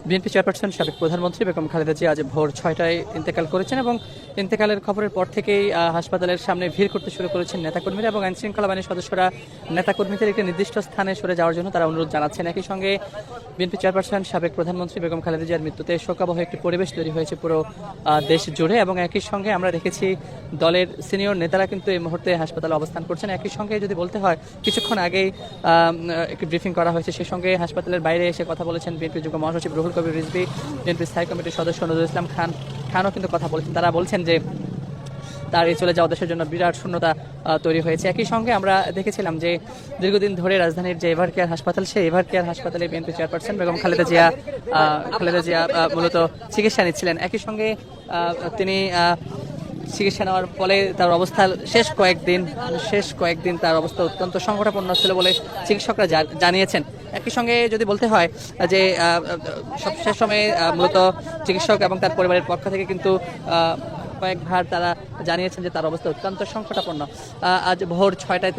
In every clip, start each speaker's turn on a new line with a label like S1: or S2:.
S1: BNP chairperson সাবেক প্রধানমন্ত্রী বেগম খালেদা জিয়া আজ ভোর 6টায় ইন্তেকাল করেছেন এবং ইন্তেকালের খবরের পর থেকেই হাসপাতালের সামনে ভিড় করতে শুরু করেছেন নেতাকর্মীরা এবং আইনশৃঙ্খলা বাহিনীর সদস্যরা নেতাকর্মীদের একটি নির্দিষ্ট স্থানে সরে যাওয়ার জন্য তারা অনুরোধ জানাচ্ছেন। একই সঙ্গে বিএনপি চেয়ারপারসন সাবেক প্রধানমন্ত্রী বেগম খালেদা জিয়ার মৃত্যুতে শোকাবহ একটি পরিবেশ তৈরি হয়েছে পুরো দেশ জুড়ে এবং একই সঙ্গে আমরা দেখেছি দলের সিনিয়র নেতারা কিন্তু এই মুহূর্তে হাসপাতালে অবস্থান করছেন। একই সঙ্গে যদি বলতে হয় কিছুক্ষণ আগেই একটি ব্রিফিং করা হয়েছে, সেই সঙ্গে হাসপাতালের বাইরে এসে কথা বলেছেন বিএনপি যুগ্ম মহাসচিব রুহুল কবির রিজভী, বিএনপি স্থায়ী কমিটির সদস্য নজরুল ইসলাম খানও কিন্তু কথা বলেছেন। তারা বলছেন যে তার এই চলে যাওয়া দেশের জন্য বিরাট শূন্যতা তৈরি হয়েছে। একই সঙ্গে আমরা দেখেছিলাম যে দীর্ঘদিন ধরে রাজধানীর যে এভার কেয়ার হাসপাতাল, সেই এভার কেয়ার হাসপাতালে বিএনপি চেয়ারপারসন বেগম খালেদা জিয়া মূলত চিকিৎসা নিচ্ছিলেন। একই সঙ্গে তিনি চিকিৎসা নেওয়ার ফলে তার অবস্থা শেষ কয়েকদিন তার অবস্থা অত্যন্ত সংকটাপন্ন ছিল বলে চিকিৎসকরা জানিয়েছেন। একই সঙ্গে যদি বলতে হয় যে শেষ সময়ে মূলত চিকিৎসক এবং তার পরিবারের পক্ষ থেকে কিন্তু কয়েকবার তারা জানিয়েছেন যে তার অবস্থা অত্যন্ত সংকটাপন্ন। আজ ভোর 6টায়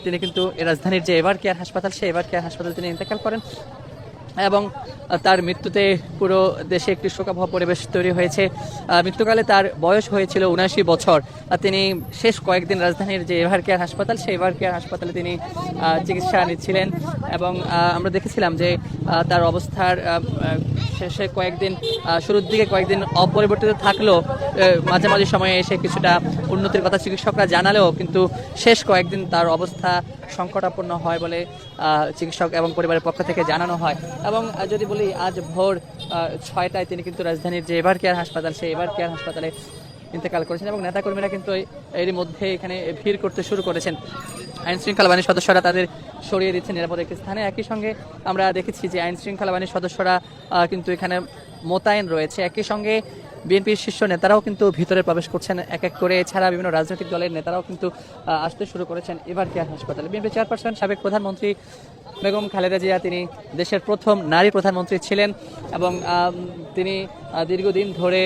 S1: তিনি কিন্তু রাজধানীর যে এভার কেয়ার হাসপাতাল, সেই এভার কেয়ার হাসপাতালে তিনি ইন্তেকাল করেন এবং তার মৃত্যুতে পুরো দেশে একটি শোকাবহ পরিবেশ তৈরি হয়েছে। মৃত্যুকালে তার বয়স হয়েছিল 79 বছর। তিনি শেষ কয়েকদিন রাজধানীর যে এভার কেয়ার হাসপাতাল, সেই এভার কেয়ার হাসপাতালে তিনি চিকিৎসা নিচ্ছিলেন এবং আমরা দেখেছিলাম যে তার অবস্থার শেষে শুরুর দিকে কয়েকদিন অপরিবর্তিত থাকলেও মাঝে মাঝে সময়ে এসে কিছুটা উন্নতির কথা চিকিৎসকরা জানালেও কিন্তু শেষ কয়েকদিন তার অবস্থা সংকটাপন্ন হয় বলে চিকিৎসক এবং পরিবারের পক্ষ থেকে জানানো হয়। এবং যদি বলি আজ ভোর 6টায় তিনি কিন্তু রাজধানীর যে এভার কেয়ার হাসপাতাল, সেই এভার কেয়ার হাসপাতালে ইন্তেকাল করেছেন এবং নেতাকর্মীরা কিন্তু এরই মধ্যে এখানে ভিড় করতে শুরু করেছেন। আইনশৃঙ্খলা বাহিনীর সদস্যরা তাদের সরিয়ে দিচ্ছেন নিরাপদ একটি স্থানে। একই সঙ্গে আমরা দেখেছি যে আইনশৃঙ্খলা বাহিনীর সদস্যরা কিন্তু এখানে মোতায়েন রয়েছে। একই সঙ্গে বিএনপির শীর্ষ নেতারাও কিন্তু ভিতরে প্রবেশ করছেন এক এক করে। এছাড়া বিভিন্ন রাজনৈতিক দলের নেতারাও কিন্তু আসতে শুরু করেছেন এভার কেয়ার হাসপাতালে। বিএনপি চেয়ারপারসন সাবেক প্রধানমন্ত্রী বেগম খালেদা জিয়া তিনি দেশের প্রথম নারী প্রধানমন্ত্রী ছিলেন এবং তিনি দীর্ঘদিন ধরে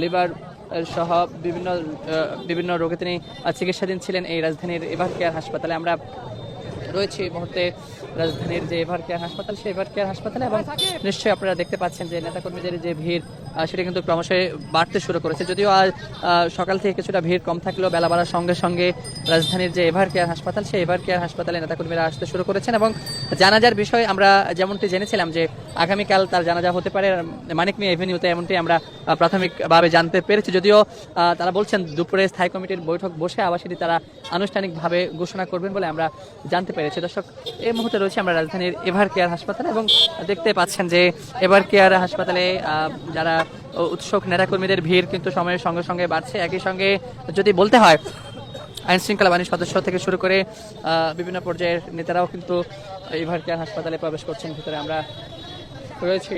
S1: লিভার সহ বিভিন্ন রোগে তিনি চিকিৎসাধীন ছিলেন এই রাজধানীর এভার কেয়ার হাসপাতালে। আমরা রয়েছে এই মুহূর্তে রাজধানীর যে এভার কেয়ার হাসপাতাল, সেই এভার কেয়ার হাসপাতালে এবং নিশ্চয়ই আপনারা দেখতে পাচ্ছেন যে নেতাকর্মীদের যে ভিড় সেটা কিন্তু ক্রমশই বাড়তে শুরু করেছে। যদিও আজ সকাল থেকে কিছুটা ভিড় কম থাকলেও বেলা বাড়ার সঙ্গে সঙ্গে রাজধানীর যে এভার কেয়ার হাসপাতাল, সেই এভার কেয়ার হাসপাতালে নেতাকর্মীরা আসতে শুরু করেছেন এবং জানাজার বিষয় আমরা যেমনটি জেনেছিলাম যে আগামীকাল তার জানাজা হতে পারে মানিক মিয়া এভিনিউতে, এমনটি আমরা প্রাথমিকভাবে জানতে পেরেছি। যদিও তারা বলছেন দুপুরে স্থায়ী কমিটির বৈঠক বসে আবার সেটি তারা আনুষ্ঠানিকভাবে ঘোষণা করবেন বলে আমরা জানতে পেরেছি। দর্শক, এই মুহূর্তে রয়েছে আমরা রাজধানীর এভার কেয়ার হাসপাতালে এবং দেখতে পাচ্ছেন যে এভার কেয়ার হাসপাতালে যারা উৎসুক নেতাকর্মীদের ভিড় কিন্তু সময়ের সঙ্গে সঙ্গে বাড়ছে। একই সঙ্গে যদি বলতে হয় আইনশৃঙ্খলা বাহিনীর সদস্য থেকে শুরু করে বিভিন্ন পর্যায়ের নেতারাও কিন্তু এভার কেয়ার হাসপাতালে প্রবেশ করছেন। ভিতরে আমরা রয়েছি।